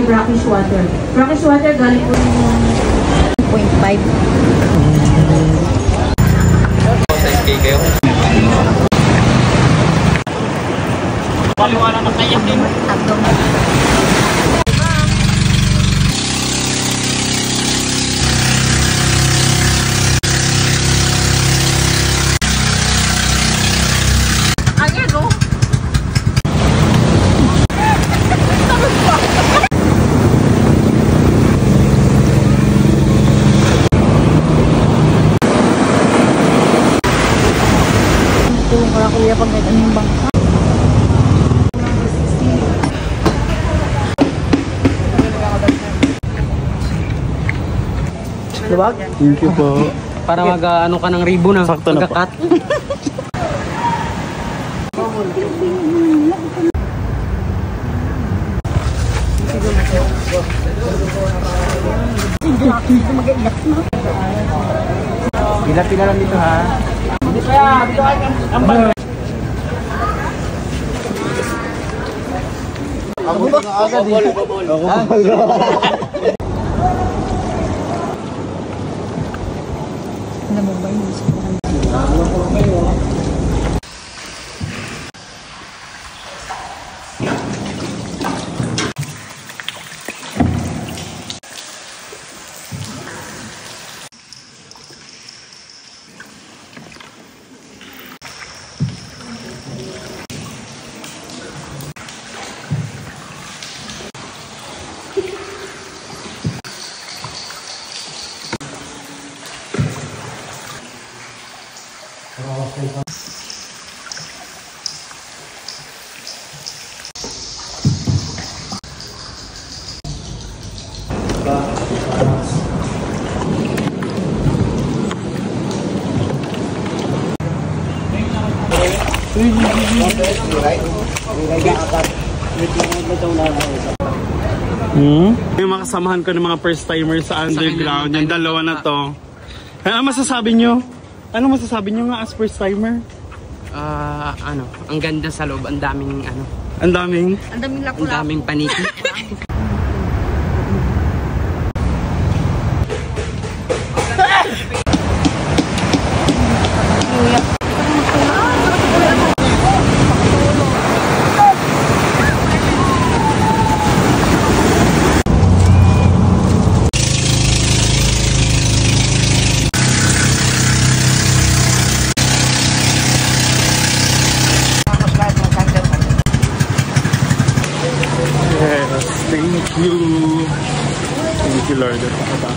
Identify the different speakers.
Speaker 1: brackish water. Brackish water galing po yung 0.5.
Speaker 2: kayo. Paliwala na kayo din.
Speaker 1: Kuya pag may anong bangka.
Speaker 3: Diba? Thank you po.
Speaker 2: Para mag-ano ka ng ribbon na.
Speaker 3: Sakto na po.
Speaker 2: Pila-pila lang dito ha. Hindi kaya, dito ay ang bag.
Speaker 3: Ako ba?
Speaker 1: Alam mo ba yun?
Speaker 3: Yung makasamahan ko ng mga first timers sa underground, yung dalawa na to. Ano masasabi nyo? Ano masasabi nyo nga as first timer?
Speaker 2: Ano, ang ganda sa loob, ang daming ano.
Speaker 3: Ang daming
Speaker 1: lapu-lapu.
Speaker 2: Ang daming paniki.
Speaker 3: Yes, thank you. Thank you Lord at saka